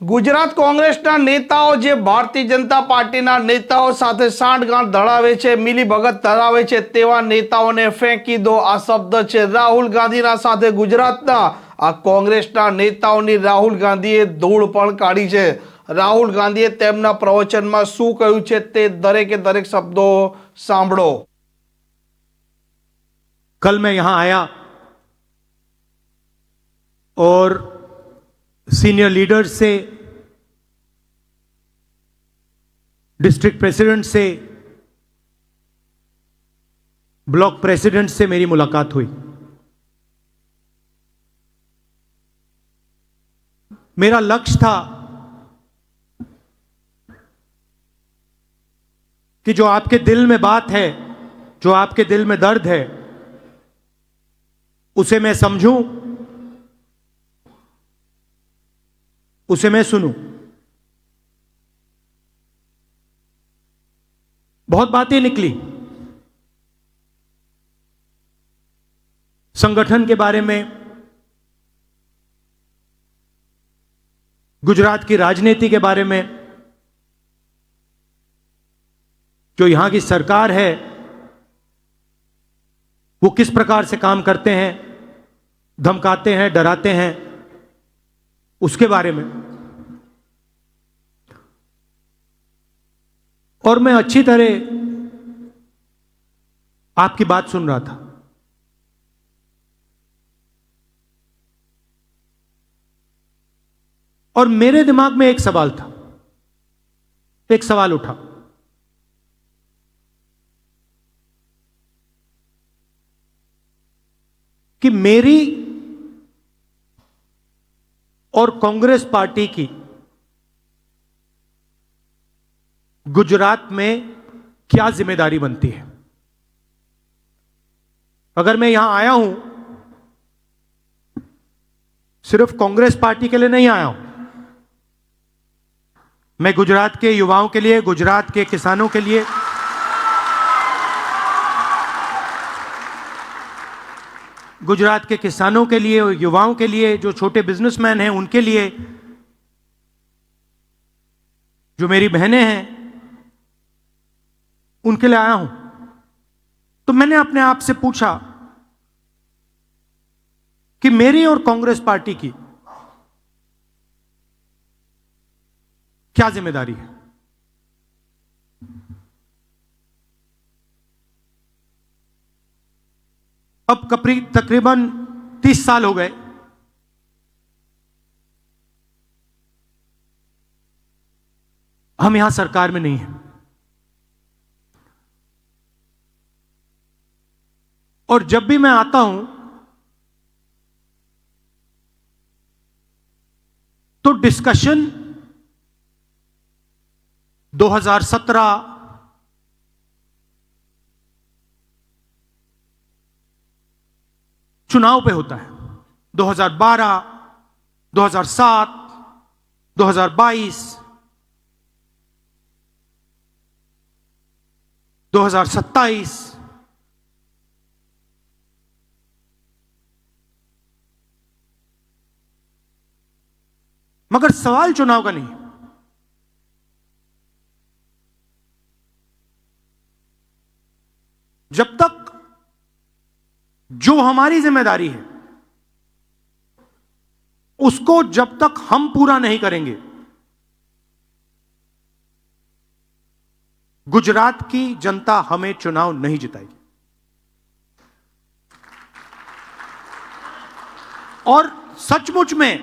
ગુજરાત કોંગ્રેસના નેતાઓ જે ભારતીય જનતા પાર્ટીના નેતાઓ સાથે સાંઠગાંઠ ધરાવે છે, મિલીભગત ધરાવે છે, તેવા નેતાઓને ફેંકી દો આ શબ્દ છે રાહુલ ગાંધીના સાથે ગુજરાતના આ કોંગ્રેસના નેતાઓની રાહુલ ગાંધીએ ધૂળ પણ કાઢી છે। રાહુલ ગાંધીએ તેમના પ્રવચનમાં શું કહ્યું છે તે દરેકે દરેક શબ્દો સાંભળો। कल मैं यहां आया और सीनियर लीडर से, डिस्ट्रिक्ट प्रेसिडेंट से, ब्लॉक प्रेसिडेंट से मेरी मुलाकात हुई। मेरा लक्ष्य था कि जो आपके दिल में बात है, जो आपके दिल में दर्द है, उसे मैं समझूं, उसे मैं सुनूं। बहुत बातें निकली संगठन के बारे में, गुजरात की राजनीति के बारे में, जो यहां की सरकार है वो किस प्रकार से काम करते हैं, धमकाते हैं, डराते हैं, उसके बारे में। और मैं अच्छी तरह आपकी बात सुन रहा था। और मेरे दिमाग में एक सवाल था, एक सवाल उठा कि मेरी और कांग्रेस पार्टी की गुजरात में क्या जिम्मेदारी बनती है। अगर मैं यहां आया हूं, सिर्फ कांग्रेस पार्टी के लिए नहीं आया हूं, मैं गुजरात के युवाओं के लिए, गुजरात के किसानों के लिए, गुजरात के किसानों के लिए, युवाओं के लिए, जो छोटे बिजनेसमैन हैं उनके लिए, जो मेरी बहनें हैं उनके लिए आया हूं। तो मैंने अपने आप से पूछा कि मेरी और कांग्रेस पार्टी की क्या जिम्मेदारी है। अब तकरीबन 30 साल हो गए हम यहां सरकार में नहीं हैं, और जब भी मैं आता हूं तो डिस्कशन 2017 चुनाव पे होता है, 2012, 2007, 2022, 2027, मगर सवाल चुनाव का नहीं। जब तक जो हमारी जिम्मेदारी है उसको जब तक हम पूरा नहीं करेंगे, गुजरात की जनता हमें चुनाव नहीं जिताएगी। और सचमुच में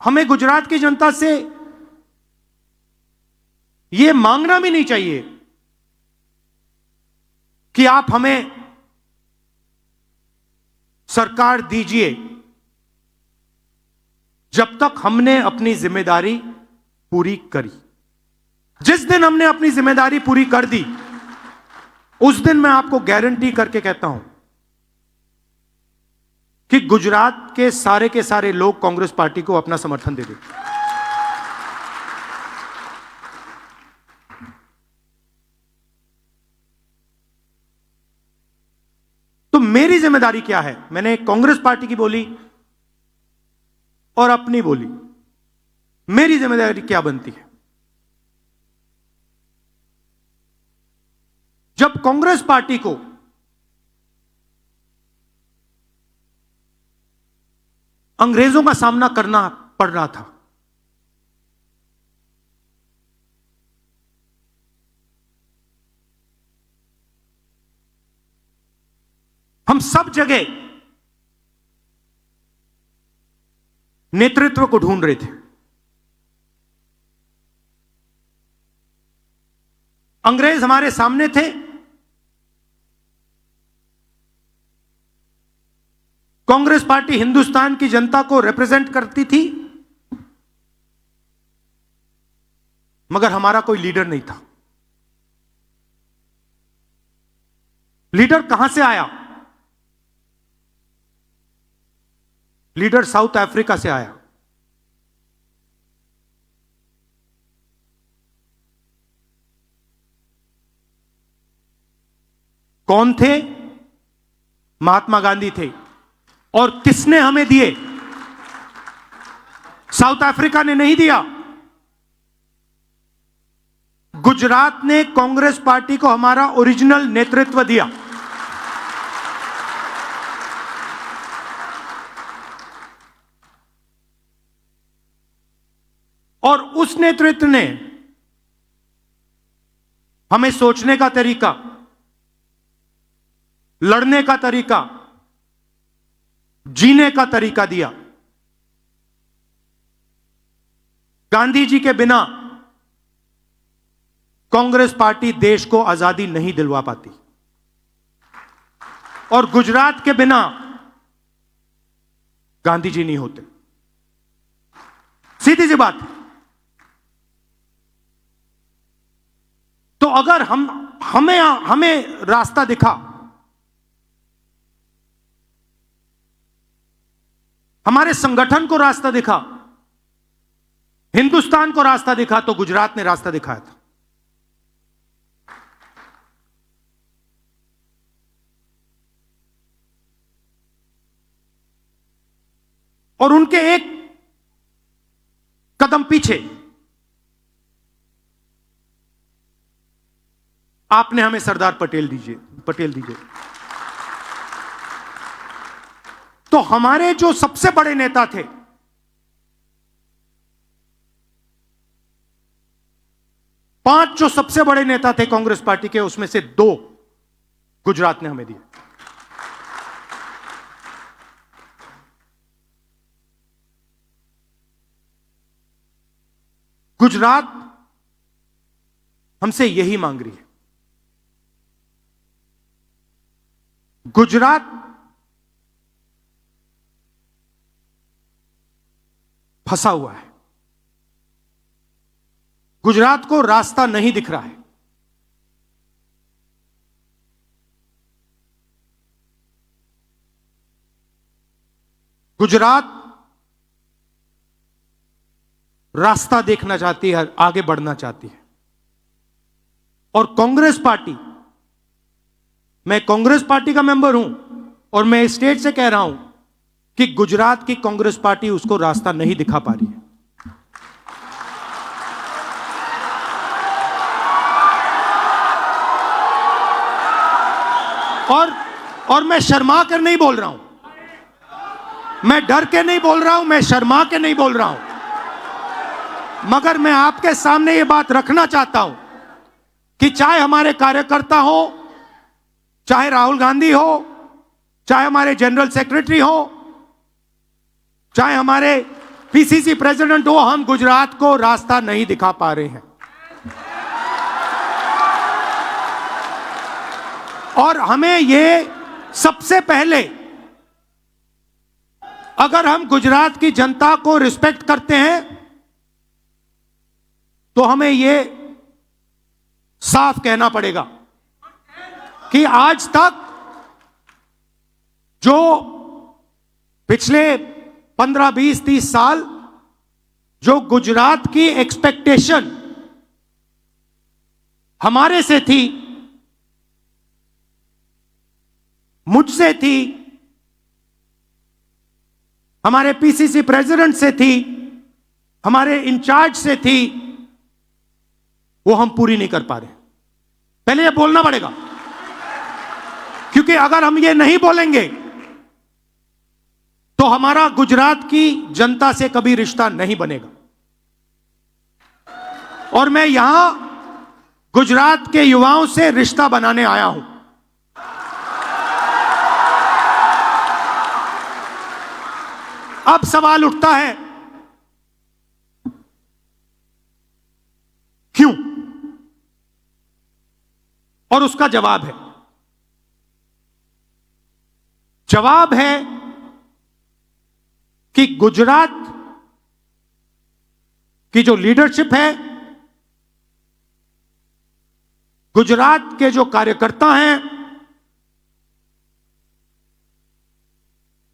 हमें गुजरात की जनता से यह मांगना भी नहीं चाहिए कि आप हमें सरकार दीजिए, जब तक हमने अपनी जिम्मेदारी पूरी करी। जिस दिन हमने अपनी जिम्मेदारी पूरी कर दी, उस दिन मैं आपको गारंटी करके कहता हूं कि गुजरात के सारे लोग कांग्रेस पार्टी को अपना समर्थन दे देंगे। तो मेरी जिम्मेदारी क्या है, मैंने कांग्रेस पार्टी की बोली और अपनी बोली। मेरी जिम्मेदारी क्या बनती है? जब कांग्रेस पार्टी को अंग्रेजों का सामना करना पड़ रहा था, हम सब जगह नेतृत्व को ढूंढ रहे थे। अंग्रेज हमारे सामने थे, कांग्रेस पार्टी हिंदुस्तान की जनता को रिप्रेजेंट करती थी, मगर हमारा कोई लीडर नहीं था। लीडर कहां से आया? लीडर साउथ अफ्रीका से आया। कौन थे? महात्मा गांधी थे। और किसने हमें दिए? साउथ अफ्रीका ने नहीं दिया। गुजरात ने कांग्रेस पार्टी को हमारा ओरिजिनल नेतृत्व दिया। और उस नेतृत्व ने हमें सोचने का तरीका, लड़ने का तरीका, जीने का तरीका दिया। गांधी जी के बिना कांग्रेस पार्टी देश को आजादी नहीं दिलवा पाती, और गुजरात के बिना गांधी जी नहीं होते। सीधी सी बात। तो अगर हमें रास्ता दिखा, हमारे संगठन को रास्ता दिखा, हिंदुस्तान को रास्ता दिखा, तो गुजरात ने रास्ता दिखाया था। और उनके एक कदम पीछे आपने हमें सरदार पटेल दीजिए। तो हमारे जो सबसे बड़े नेता थे, पांच जो सबसे बड़े नेता थे कांग्रेस पार्टी के, उसमें से 2 गुजरात ने हमें दिए। गुजरात हमसे यही मांग रही है। गुजरात फंसा हुआ है। गुजरात को रास्ता नहीं दिख रहा है। गुजरात रास्ता देखना चाहती है, आगे बढ़ना चाहती है। और कांग्रेस पार्टी, मैं कांग्रेस पार्टी का मेंबर हूं और मैं स्टेट से कह रहा हूं कि गुजरात की कांग्रेस पार्टी उसको रास्ता नहीं दिखा पा रही है। और मैं शर्मा कर नहीं बोल रहा हूं, मैं डर के नहीं बोल रहा हूं, मैं शर्मा के नहीं बोल रहा हूं, मगर मैं आपके सामने यह बात रखना चाहता हूं कि चाहे हमारे कार्यकर्ता हो, चाहे राहुल गांधी हो, चाहे हमारे जनरल सेक्रेटरी हो, चाहे हमारे पीसीसी प्रेसिडेंट हो, हम गुजरात को रास्ता नहीं दिखा पा रहे हैं। और हमें यह सबसे पहले, अगर हम गुजरात की जनता को रिस्पेक्ट करते हैं, तो हमें यह साफ कहना पड़ेगा कि आज तक जो पिछले 15, 20, 30 साल जो गुजरात की एक्सपेक्टेशन हमारे से थी, मुझसे थी, हमारे पीसीसी प्रेसिडेंट से थी, हमारे इंचार्ज से थी, वो हम पूरी नहीं कर पा रहे। पहले ये बोलना पड़ेगा, क्योंकि अगर हम ये नहीं बोलेंगे तो हमारा गुजरात की जनता से कभी रिश्ता नहीं बनेगा। और मैं यहां गुजरात के युवाओं से रिश्ता बनाने आया हूं। अब सवाल उठता है, क्यों? और उसका जवाब है, जवाब है कि गुजरात की जो लीडरशिप है, गुजरात के जो कार्यकर्ता हैं,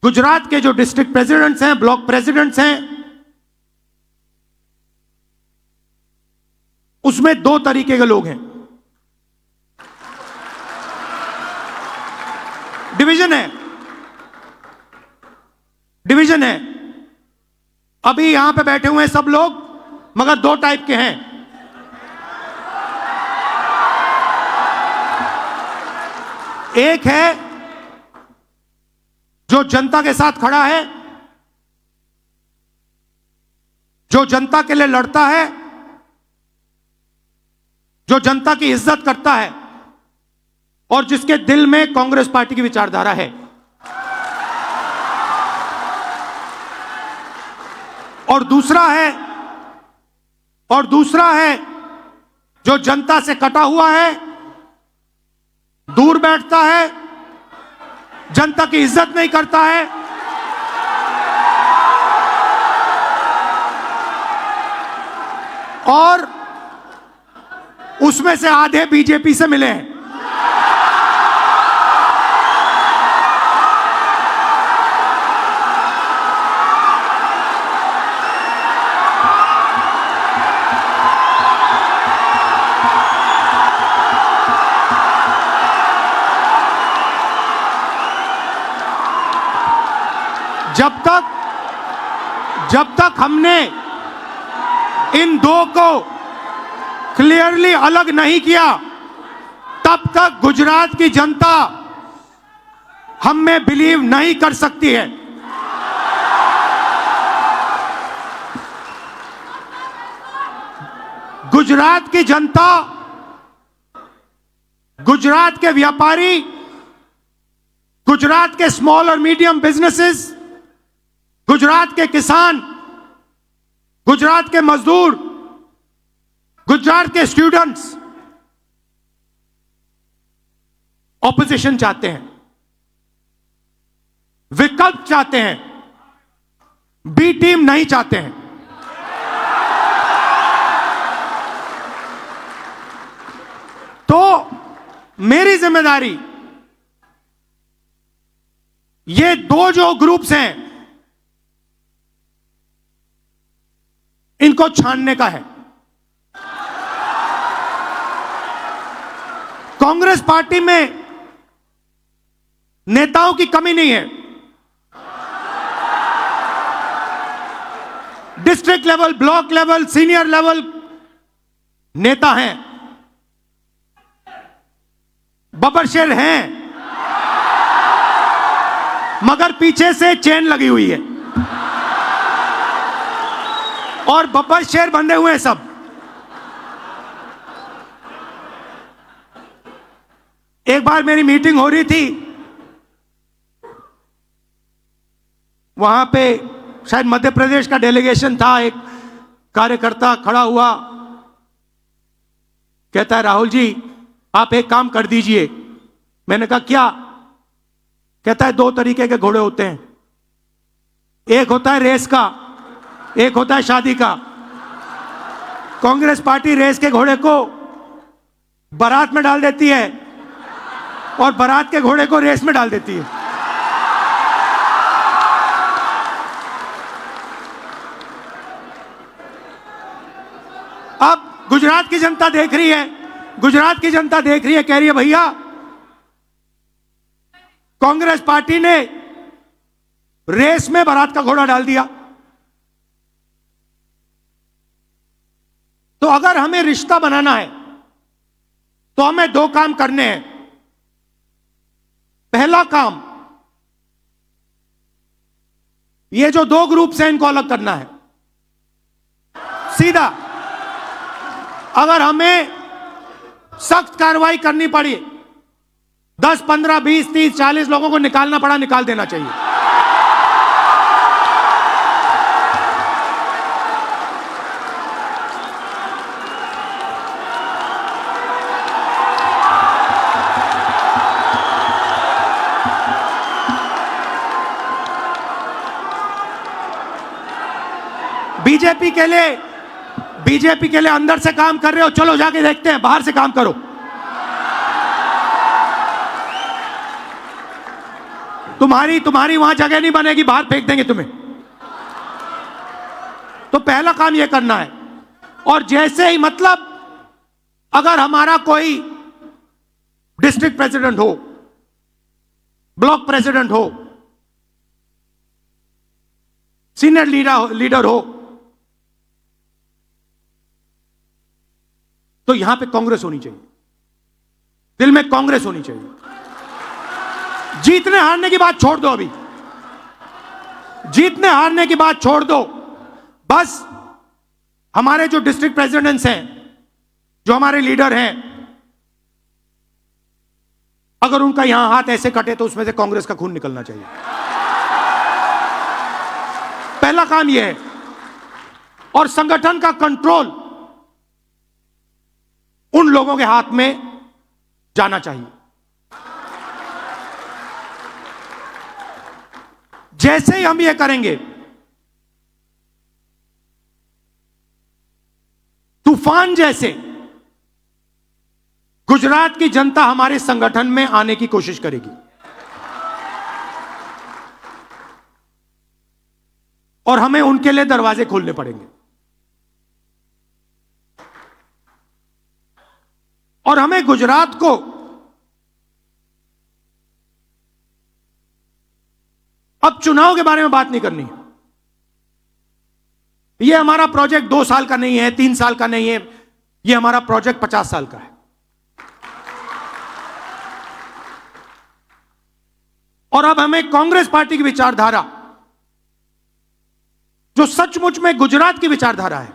गुजरात के जो डिस्ट्रिक्ट प्रेसिडेंट्स हैं, ब्लॉक प्रेसिडेंट्स हैं, उसमें दो तरीके के लोग हैं। डिवीजन है, डिवीजन है। अभी यहां पे बैठे हुए हैं सब लोग, मगर दो टाइप के हैं। एक है जो जनता के साथ खड़ा है, जो जनता के लिए लड़ता है, जो जनता की इज्जत करता है और जिसके दिल में कांग्रेस पार्टी की विचारधारा है। और दूसरा है जो जनता से कटा हुआ है, दूर बैठता है, जनता की इज्जत नहीं करता है, और उसमें से आधे बीजेपी से मिले हैं। जब तक हमने इन दो को क्लियरली अलग नहीं किया, तब तक गुजरात की जनता हम में बिलीव नहीं कर सकती है। गुजरात की जनता, गुजरात के व्यापारी, गुजरात के स्मॉल और मीडियम बिजनेसेस, गुजरात के किसान, गुजरात के मजदूर, गुजरात के स्टूडेंट्स ऑपोजिशन चाहते हैं, विकल्प चाहते हैं, बी टीम नहीं चाहते हैं। तो मेरी जिम्मेदारी ये दो जो ग्रुप्स हैं इनको छानने का है। कांग्रेस पार्टी में नेताओं की कमी नहीं है। District level, block level, senior level नेता हैं, बब्बर हैं, मगर पीछे से चेन लगी हुई है और बब्बर शेर बंधे हुए हैं सब। एक बार मेरी मीटिंग हो रही थी, वहां पे शायद मध्य प्रदेश का डेलीगेशन था। एक कार्यकर्ता खड़ा हुआ, कहता है राहुल जी आप एक काम कर दीजिए। मैंने कहा क्या? कहता है दो तरीके के घोड़े होते हैं, एक होता है रेस का, एक होता है शादी का। कांग्रेस पार्टी रेस के घोड़े को बारात में डाल देती है और बारात के घोड़े को रेस में डाल देती है। अब गुजरात की जनता देख रही है, गुजरात की जनता देख रही है, कह रही है भैया कांग्रेस पार्टी ने रेस में बारात का घोड़ा डाल दिया। तो अगर हमें रिश्ता बनाना है तो हमें दो काम करने हैं। पहला काम, ये जो दो ग्रुप हैं इनको अलग करना है सीधा। अगर हमें सख्त कार्रवाई करनी पड़ी, 10, 15, 20, 30, 40 लोगों को निकालना पड़ा, निकाल देना चाहिए। बीजेपी के लिए अंदर से काम कर रहे हो, चलो जाके देखते हैं, बाहर से काम करो। तुम्हारी वहां जगह नहीं बनेगी, बाहर फेंक देंगे तुम्हें। तो पहला काम यह करना है। और जैसे ही, मतलब अगर हमारा कोई डिस्ट्रिक्ट प्रेसिडेंट हो, ब्लॉक प्रेसिडेंट हो, सीनियर लीडर हो, तो यहां पे कांग्रेस होनी चाहिए, दिल में कांग्रेस होनी चाहिए। जीतने हारने की बात छोड़ दो, अभी जीतने हारने की बात छोड़ दो। बस हमारे जो डिस्ट्रिक्ट प्रेसिडेंट्स हैं, जो हमारे लीडर हैं, अगर उनका यहां हाथ ऐसे कटे तो उसमें से कांग्रेस का खून निकलना चाहिए। पहला काम यह है। और संगठन का कंट्रोल उन लोगों के हाथ में जाना चाहिए। जैसे ही हम ये करेंगे, तूफान जैसे गुजरात की जनता हमारे संगठन में आने की कोशिश करेगी। और हमें उनके लिए दरवाजे खोलने पड़ेंगे। और हमें गुजरात को अब चुनाव के बारे में बात नहीं करनी है। यह हमारा प्रोजेक्ट 2 साल का नहीं है, 3 साल का नहीं है, यह हमारा प्रोजेक्ट 50 साल का है। और अब हमें कांग्रेस पार्टी की विचारधारा, जो सचमुच में गुजरात की विचारधारा है,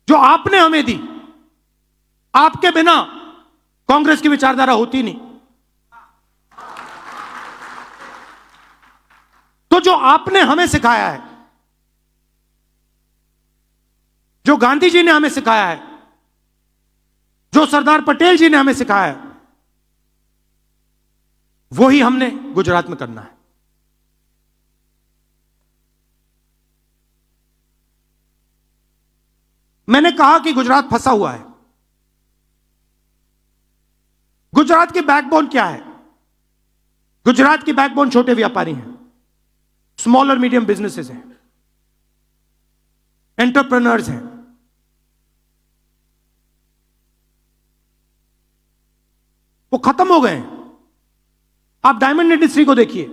जो आपने हमें दी, आपके बिना कांग्रेस की विचारधारा होती नहीं। तो जो आपने हमें सिखाया है, जो गांधी जी ने हमें सिखाया है, जो सरदार पटेल जी ने हमें सिखाया है, वही हमने गुजरात में करना है। मैंने कहा कि गुजरात फंसा हुआ है। गुजरात की बैकबोन क्या है? गुजरात की बैकबोन छोटे व्यापारी हैं, स्मॉल और मीडियम बिजनेसेस हैं, एंटरप्रेन्योर्स हैं। वो खत्म हो गए हैं। आप डायमंड इंडस्ट्री को देखिए,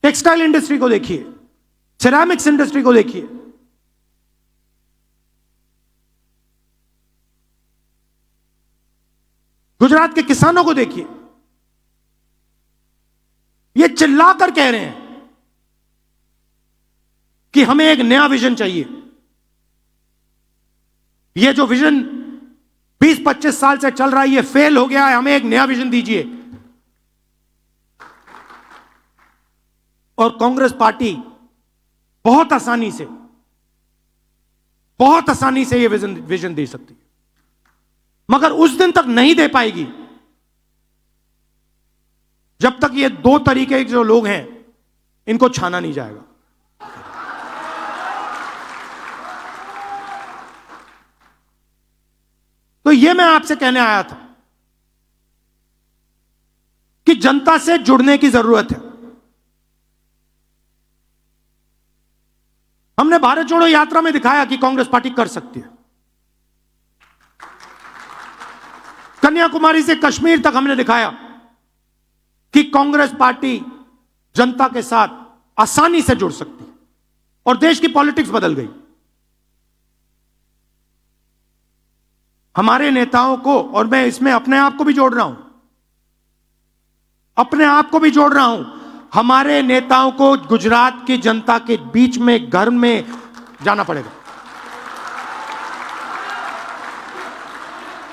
टेक्सटाइल इंडस्ट्री को देखिए, सिरेमिक्स इंडस्ट्री को देखिए। गुजरात के किसानों को देखिए, ये चिल्लाकर कह रहे हैं कि हमें एक नया विजन चाहिए। ये जो विजन 20-25 साल से चल रहा है, ये फेल हो गया है, हमें एक नया विजन दीजिए। और कांग्रेस पार्टी बहुत आसानी से ये विजन दे सकती है, मगर उस दिन तक नहीं दे पाएगी जब तक ये 2 तरीके के जो लोग हैं इनको छाना नहीं जाएगा। तो ये मैं आपसे कहने आया था कि जनता से जुड़ने की जरूरत है। हमने भारत जोड़ो यात्रा में दिखाया कि कांग्रेस पार्टी कर सकती है। कन्याकुमारी से कश्मीर तक हमने दिखाया कि कांग्रेस पार्टी जनता के साथ आसानी से जुड़ सकती है, और देश की पॉलिटिक्स बदल गई। हमारे नेताओं को, और मैं इसमें अपने आप को भी जोड़ रहा हूं, अपने आप को भी जोड़ रहा हूं, हमारे नेताओं को गुजरात की जनता के बीच में, घर में जाना पड़ेगा,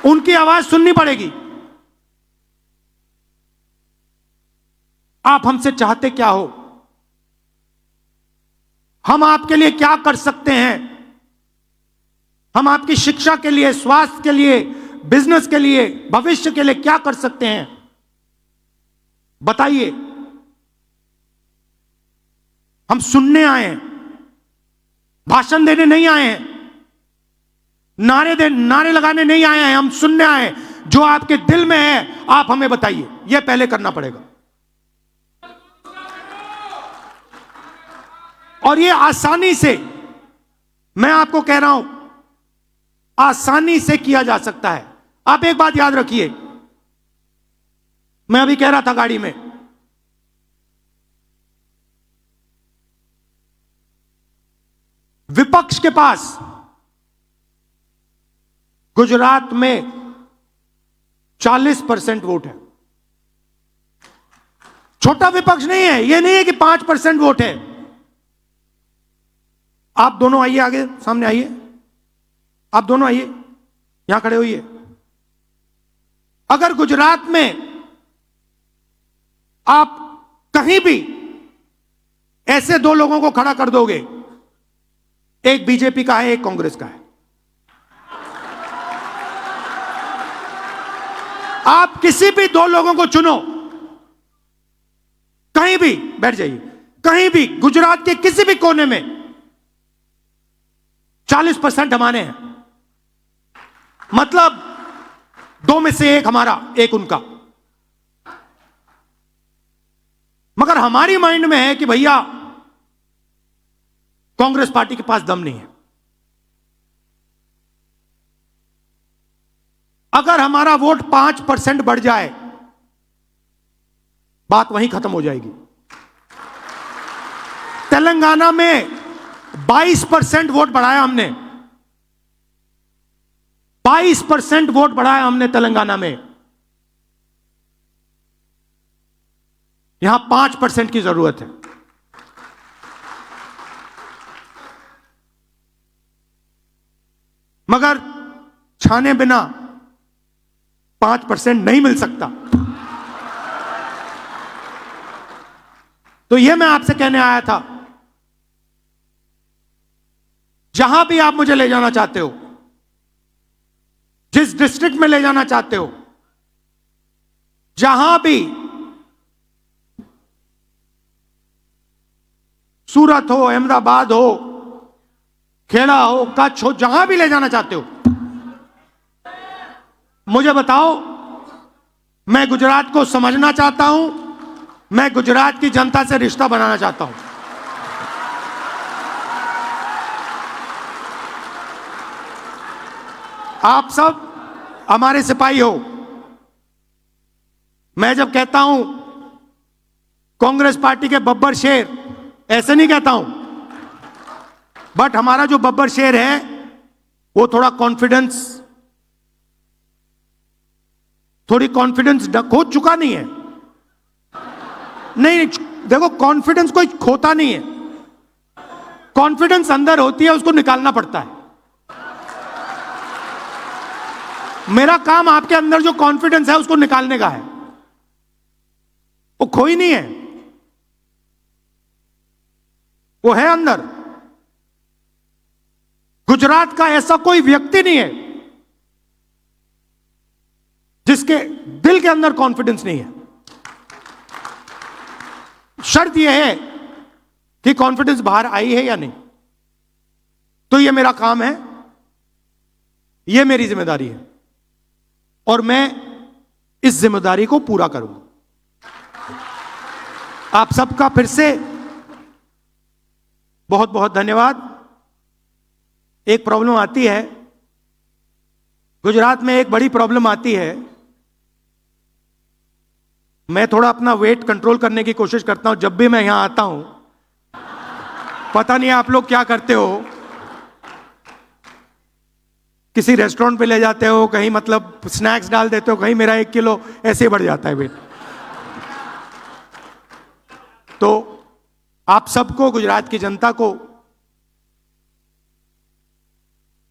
उनकी आवाज सुननी पड़ेगी। आप हमसे चाहते क्या हो, हम आपके लिए क्या कर सकते हैं, हम आपकी शिक्षा के लिए, स्वास्थ्य के लिए, बिजनेस के लिए, भविष्य के लिए क्या कर सकते हैं, बताइए। हम सुनने आए हैं, भाषण देने नहीं आए हैं, नारे लगाने नहीं आए हैं, हम सुनने आए हैं। जो आपके दिल में है आप हमें बताइए, यह पहले करना पड़ेगा। और यह आसानी से, मैं आपको कह रहा हूं, आसानी से किया जा सकता है। आप एक बात याद रखिए, मैं अभी कह रहा था गाड़ी में, विपक्ष के पास गुजरात में 40% वोट है। छोटा विपक्ष नहीं है, यह नहीं है कि 5% वोट है। आप दोनों आइए, आगे सामने आइए, आप दोनों आइए, यहां खड़े होइए। अगर गुजरात में आप कहीं भी ऐसे दो लोगों को खड़ा कर दोगे, एक बीजेपी का है, एक कांग्रेस का है, आप किसी भी दो लोगों को चुनो, कहीं भी बैठ जाइए, कहीं भी गुजरात के किसी भी कोने में 40% हमारे हैं। मतलब दो में से एक हमारा, एक उनका। मगर हमारी माइंड में है कि भैया कांग्रेस पार्टी के पास दम नहीं है। अगर हमारा वोट 5% बढ़ जाए, बात वहीं खत्म हो जाएगी। तेलंगाना में 22% वोट बढ़ाया हमने, 22% वोट बढ़ाया हमने तेलंगाना में। यहां 5% की जरूरत है। मगर छाने बिना 5% नहीं मिल सकता। तो यह मैं आपसे कहने आया था, जहां भी आप मुझे ले जाना चाहते हो, जिस डिस्ट्रिक्ट में ले जाना चाहते हो, जहां भी, सूरत हो, अहमदाबाद हो, खेड़ा हो, कच्छ हो, जहां भी ले जाना चाहते हो, मुझे बताओ। मैं गुजरात को समझना चाहता हूं, मैं गुजरात की जनता से रिश्ता बनाना चाहता हूं। आप सब हमारे सिपाही हो। मैं जब कहता हूं कांग्रेस पार्टी के बब्बर शेर, ऐसे नहीं कहता हूं, बट हमारा जो बब्बर शेर है वो थोड़ी कॉन्फिडेंस खो चुका नहीं है। नहीं, देखो, कॉन्फिडेंस कोई खोता नहीं है। कॉन्फिडेंस अंदर होती है, उसको निकालना पड़ता है। मेरा काम आपके अंदर जो कॉन्फिडेंस है उसको निकालने का है, वो खोई नहीं है, वो है अंदर। गुजरात का ऐसा कोई व्यक्ति नहीं है जिसके दिल के अंदर कॉन्फिडेंस नहीं है। शर्त यह है कि कॉन्फिडेंस बाहर आई है या नहीं। तो यह मेरा काम है, यह मेरी जिम्मेदारी है, और मैं इस जिम्मेदारी को पूरा करूंगा। आप सबका फिर से बहुत बहुत धन्यवाद। एक प्रॉब्लम आती है गुजरात में, एक बड़ी प्रॉब्लम आती है। मैं थोड़ा अपना वेट कंट्रोल करने की कोशिश करता हूं जब भी मैं यहां आता हूं। पता नहीं आप लोग क्या करते हो किसी रेस्टोरेंट पे ले जाते हो, कहीं मतलब स्नैक्स डाल देते हो, कहीं मेरा 1 किलो ऐसे ही बढ़ जाता है वेट। तो आप सबको, गुजरात की जनता को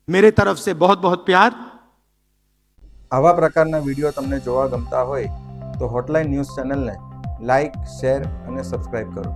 मेरे तरफ से बहुत बहुत प्यार। આવા પ્રકારના વિડીયો તમને જોવા ગમતા હોય તો હોટલાઇન ન્યૂઝ ચેનલને લાઇક, શેર અને સબસ્ક્રાઇબ કરો.